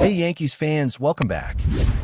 Hey Yankees fans, welcome back.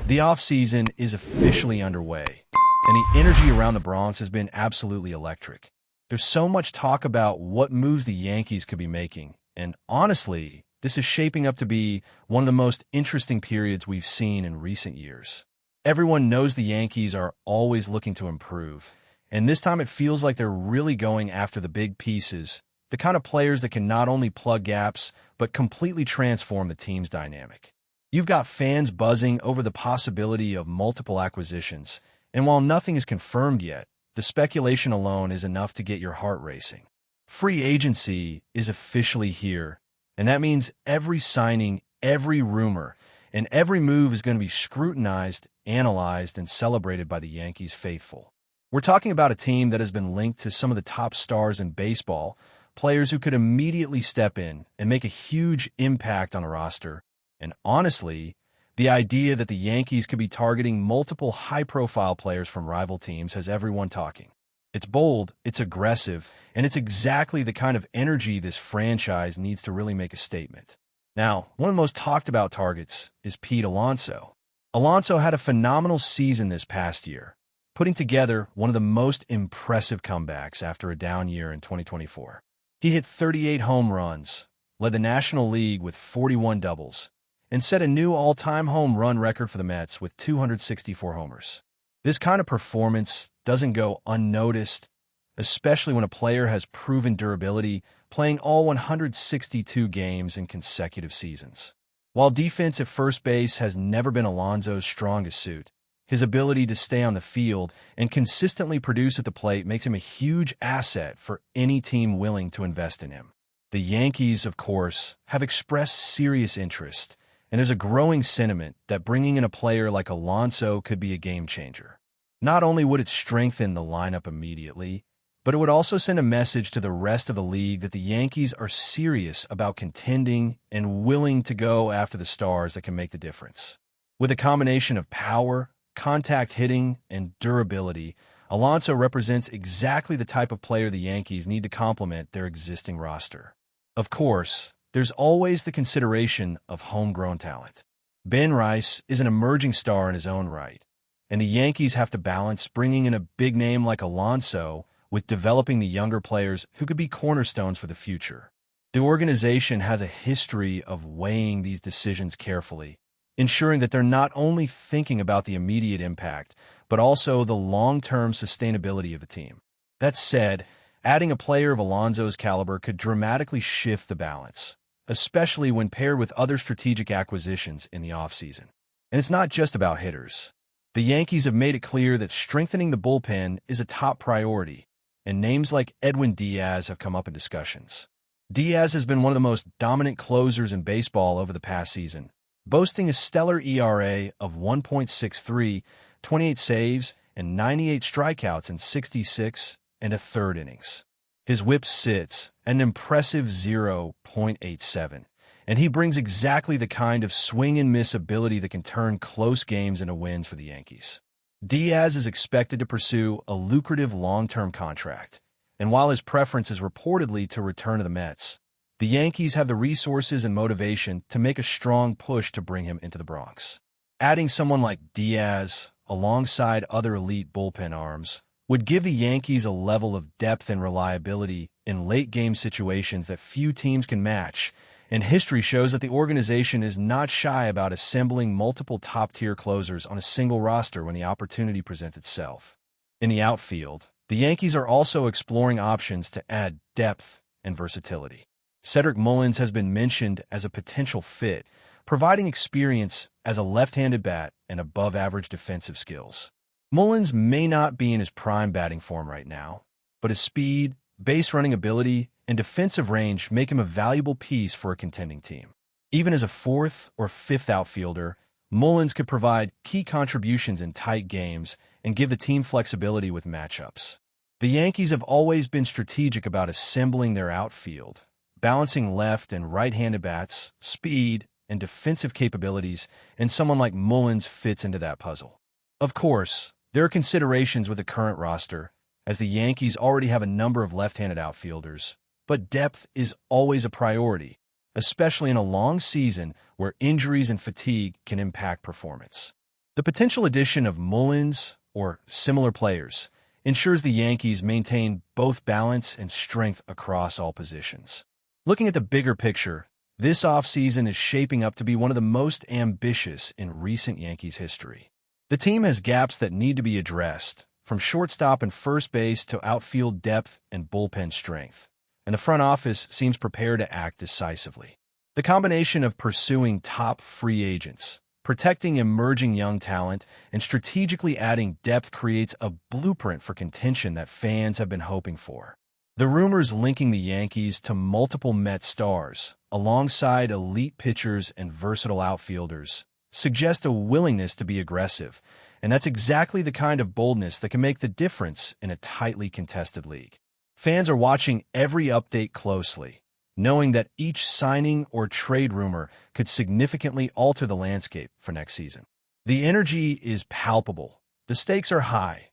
The offseason is officially underway, and the energy around the Bronx has been absolutely electric. There's so much talk about what moves the Yankees could be making, and honestly, this is shaping up to be one of the most interesting periods we've seen in recent years. Everyone knows the Yankees are always looking to improve, and this time it feels like they're really going after the big pieces, the kind of players that can not only plug gaps, but completely transform the team's dynamic. You've got fans buzzing over the possibility of multiple acquisitions, and while nothing is confirmed yet, the speculation alone is enough to get your heart racing. Free agency is officially here, and that means every signing, every rumor, and every move is going to be scrutinized, analyzed, and celebrated by the Yankees faithful. We're talking about a team that has been linked to some of the top stars in baseball, players who could immediately step in and make a huge impact on a roster. And honestly, the idea that the Yankees could be targeting multiple high-profile players from rival teams has everyone talking. It's bold, it's aggressive, and it's exactly the kind of energy this franchise needs to really make a statement. Now, one of the most talked-about targets is Pete Alonso. Alonso had a phenomenal season this past year, putting together one of the most impressive comebacks after a down year in 2024. He hit 38 home runs, led the National League with 41 doubles, and set a new all-time home run record for the Mets with 264 homers. This kind of performance doesn't go unnoticed, especially when a player has proven durability, playing all 162 games in consecutive seasons. While defense at first base has never been Alonso's strongest suit, his ability to stay on the field and consistently produce at the plate makes him a huge asset for any team willing to invest in him. The Yankees, of course, have expressed serious interest, and there's a growing sentiment that bringing in a player like Alonso could be a game changer. Not only would it strengthen the lineup immediately, but it would also send a message to the rest of the league that the Yankees are serious about contending and willing to go after the stars that can make the difference. With a combination of power, contact hitting, and durability, Alonso represents exactly the type of player the Yankees need to complement their existing roster. Of course, there's always the consideration of homegrown talent. Ben Rice is an emerging star in his own right, and the Yankees have to balance bringing in a big name like Alonso with developing the younger players who could be cornerstones for the future. The organization has a history of weighing these decisions carefully, ensuring that they're not only thinking about the immediate impact, but also the long-term sustainability of the team. That said, adding a player of Alonso's caliber could dramatically shift the balance, especially when paired with other strategic acquisitions in the offseason. And it's not just about hitters. The Yankees have made it clear that strengthening the bullpen is a top priority, and names like Edwin Diaz have come up in discussions. Diaz has been one of the most dominant closers in baseball over the past season, boasting a stellar ERA of 1.63, 28 saves, and 98 strikeouts in 66 and a third innings. His whip sits at an impressive 0.87, and he brings exactly the kind of swing-and-miss ability that can turn close games into wins for the Yankees. Diaz is expected to pursue a lucrative long-term contract, and while his preference is reportedly to return to the Mets, the Yankees have the resources and motivation to make a strong push to bring him into the Bronx. Adding someone like Diaz alongside other elite bullpen arms would give the Yankees a level of depth and reliability in late-game situations that few teams can match, and history shows that the organization is not shy about assembling multiple top-tier closers on a single roster when the opportunity presents itself. In the outfield, the Yankees are also exploring options to add depth and versatility. Cedric Mullins has been mentioned as a potential fit, providing experience as a left-handed bat and above-average defensive skills. Mullins may not be in his prime batting form right now, but his speed, base running ability, and defensive range make him a valuable piece for a contending team. Even as a fourth or fifth outfielder, Mullins could provide key contributions in tight games and give the team flexibility with matchups. The Yankees have always been strategic about assembling their outfield, balancing left and right-handed bats, speed, and defensive capabilities, and someone like Mullins fits into that puzzle. Of course, there are considerations with the current roster, as the Yankees already have a number of left-handed outfielders, but depth is always a priority, especially in a long season where injuries and fatigue can impact performance. The potential addition of Mullins or similar players ensures the Yankees maintain both balance and strength across all positions. Looking at the bigger picture, this offseason is shaping up to be one of the most ambitious in recent Yankees history. The team has gaps that need to be addressed, from shortstop and first base to outfield depth and bullpen strength, and the front office seems prepared to act decisively. The combination of pursuing top free agents, protecting emerging young talent, and strategically adding depth creates a blueprint for contention that fans have been hoping for. The rumors linking the Yankees to multiple Met stars, alongside elite pitchers and versatile outfielders, suggest a willingness to be aggressive, and that's exactly the kind of boldness that can make the difference in a tightly contested league. Fans are watching every update closely, knowing that each signing or trade rumor could significantly alter the landscape for next season. The energy is palpable, the stakes are high,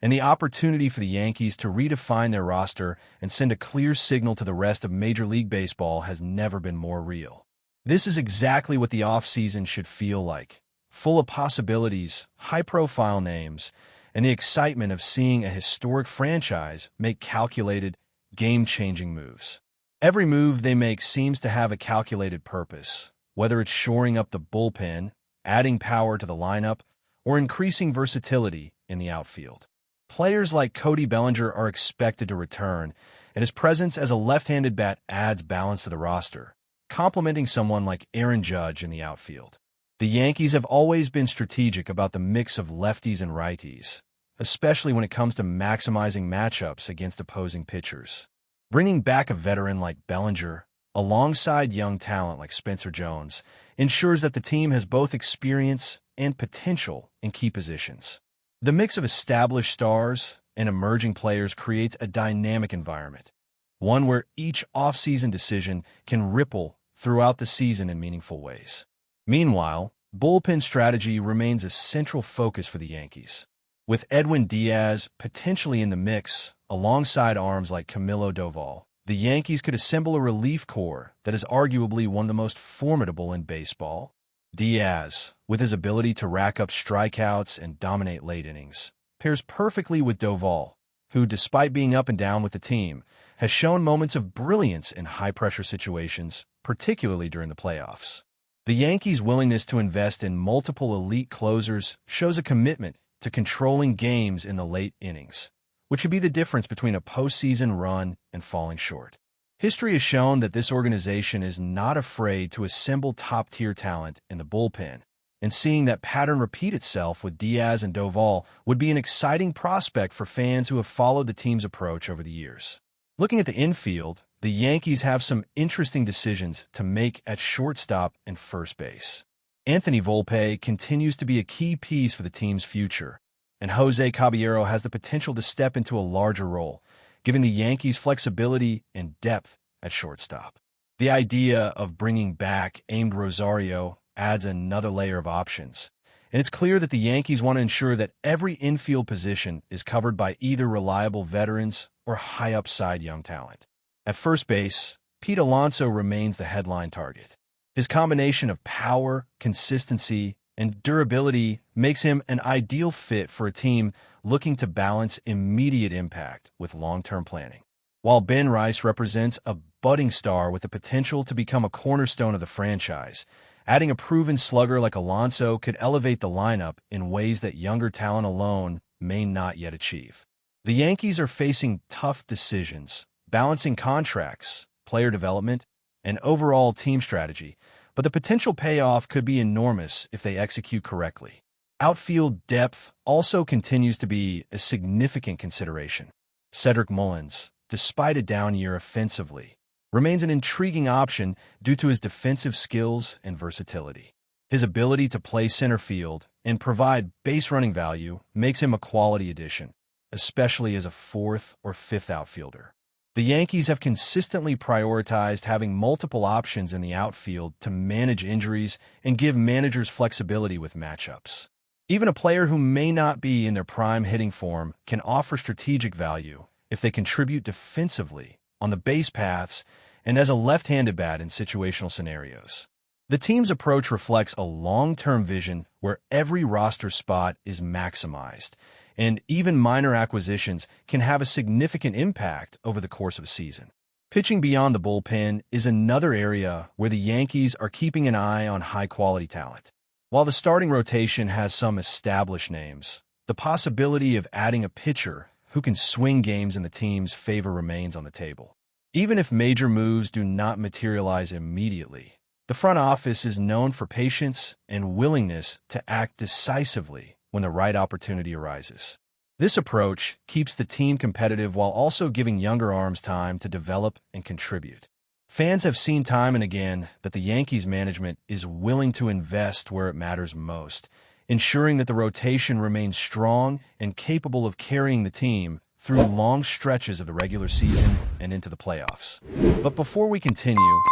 and the opportunity for the Yankees to redefine their roster and send a clear signal to the rest of Major League Baseball has never been more real. This is exactly what the offseason should feel like, full of possibilities, high-profile names, and the excitement of seeing a historic franchise make calculated, game-changing moves. Every move they make seems to have a calculated purpose, whether it's shoring up the bullpen, adding power to the lineup, or increasing versatility in the outfield. Players like Cody Bellinger are expected to return, and his presence as a left-handed bat adds balance to the roster, complementing someone like Aaron Judge in the outfield. The Yankees have always been strategic about the mix of lefties and righties, especially when it comes to maximizing matchups against opposing pitchers. Bringing back a veteran like Bellinger, alongside young talent like Spencer Jones, ensures that the team has both experience and potential in key positions. The mix of established stars and emerging players creates a dynamic environment, one where each offseason decision can ripple throughout the season in meaningful ways. Meanwhile, bullpen strategy remains a central focus for the Yankees. With Edwin Diaz potentially in the mix, alongside arms like Camilo Doval, the Yankees could assemble a relief corps that is arguably one of the most formidable in baseball. Diaz, with his ability to rack up strikeouts and dominate late innings, pairs perfectly with Doval, who, despite being up and down with the team, has shown moments of brilliance in high-pressure situations, particularly during the playoffs. The Yankees' willingness to invest in multiple elite closers shows a commitment to controlling games in the late innings, which could be the difference between a postseason run and falling short. History has shown that this organization is not afraid to assemble top-tier talent in the bullpen, and seeing that pattern repeat itself with Diaz and Doval would be an exciting prospect for fans who have followed the team's approach over the years. Looking at the infield, the Yankees have some interesting decisions to make at shortstop and first base. Anthony Volpe continues to be a key piece for the team's future, and Jose Caballero has the potential to step into a larger role, giving the Yankees flexibility and depth at shortstop. The idea of bringing back Amed Rosario adds another layer of options, and it's clear that the Yankees want to ensure that every infield position is covered by either reliable veterans or high-upside young talent. At first base, Pete Alonso remains the headline target. His combination of power, consistency, and durability makes him an ideal fit for a team looking to balance immediate impact with long-term planning. While Ben Rice represents a budding star with the potential to become a cornerstone of the franchise, adding a proven slugger like Alonso could elevate the lineup in ways that younger talent alone may not yet achieve. The Yankees are facing tough decisions, balancing contracts, player development, and overall team strategy, but the potential payoff could be enormous if they execute correctly. Outfield depth also continues to be a significant consideration. Cedric Mullins, despite a down year offensively, remains an intriguing option due to his defensive skills and versatility. His ability to play center field and provide base-running value makes him a quality addition, especially as a fourth or fifth outfielder. The Yankees have consistently prioritized having multiple options in the outfield to manage injuries and give managers flexibility with matchups. Even a player who may not be in their prime hitting form can offer strategic value if they contribute defensively on the base paths and as a left-handed bat in situational scenarios. The team's approach reflects a long-term vision where every roster spot is maximized, and even minor acquisitions can have a significant impact over the course of a season. Pitching beyond the bullpen is another area where the Yankees are keeping an eye on high-quality talent. While the starting rotation has some established names, the possibility of adding a pitcher who can swing games in the team's favor remains on the table. Even if major moves do not materialize immediately, the front office is known for patience and willingness to act decisively when the right opportunity arises. This approach keeps the team competitive while also giving younger arms time to develop and contribute. Fans have seen time and again that the Yankees management is willing to invest where it matters most, ensuring that the rotation remains strong and capable of carrying the team through long stretches of the regular season and into the playoffs. But before we continue,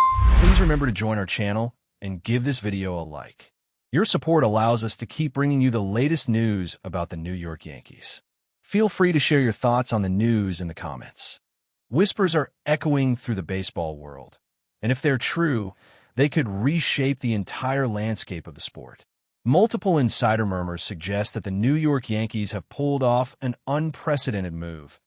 please remember to join our channel and give this video a like. Your support allows us to keep bringing you the latest news about the New York Yankees. Feel free to share your thoughts on the news in the comments. Whispers are echoing through the baseball world, and if they're true, they could reshape the entire landscape of the sport. Multiple insider murmurs suggest that the New York Yankees have pulled off an unprecedented move,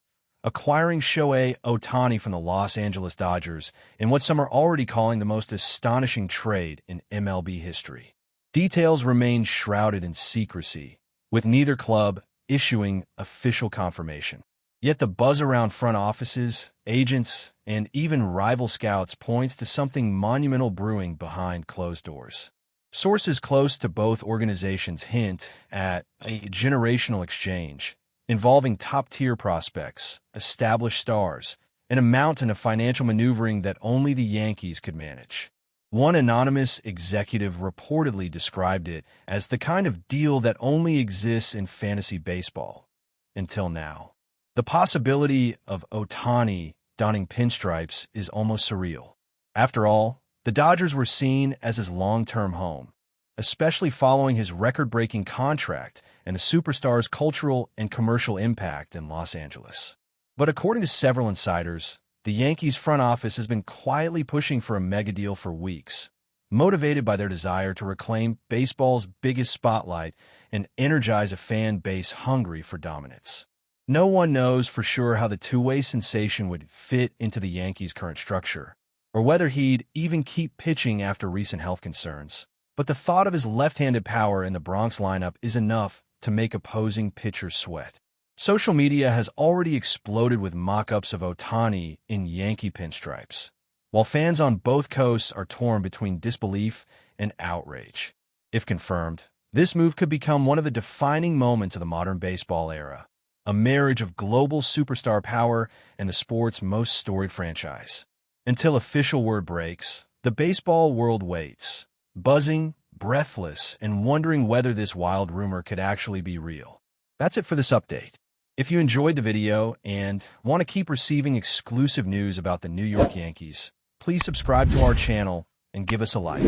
acquiring Shohei OHTANI from the Los Angeles Dodgers in what some are already calling the most astonishing trade in MLB history. Details remain shrouded in secrecy, with neither club issuing official confirmation. Yet the buzz around front offices, agents, and even rival scouts points to something monumental brewing behind closed doors. Sources close to both organizations hint at a generational exchange involving top-tier prospects, established stars, and a mountain of financial maneuvering that only the Yankees could manage. One anonymous executive reportedly described it as the kind of deal that only exists in fantasy baseball. Until now. The possibility of OHTANI donning pinstripes is almost surreal. After all, the Dodgers were seen as his long-term home, especially following his record-breaking contract and the superstar's cultural and commercial impact in Los Angeles. But according to several insiders, the Yankees front office has been quietly pushing for a mega deal for weeks, motivated by their desire to reclaim baseball's biggest spotlight and energize a fan base hungry for dominance. No one knows for sure how the two-way sensation would fit into the Yankees' current structure, or whether he'd even keep pitching after recent health concerns. But the thought of his left-handed power in the Bronx lineup is enough to make opposing pitchers sweat. Social media has already exploded with mock-ups of OHTANI in Yankee pinstripes, while fans on both coasts are torn between disbelief and outrage. If confirmed, this move could become one of the defining moments of the modern baseball era, a marriage of global superstar power and the sport's most storied franchise. Until official word breaks, the baseball world waits, buzzing, breathless, and wondering whether this wild rumor could actually be real. That's it for this update. If you enjoyed the video and want to keep receiving exclusive news about the New York Yankees, please subscribe to our channel and give us a like.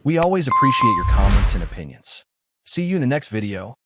We always appreciate your comments and opinions. See you in the next video.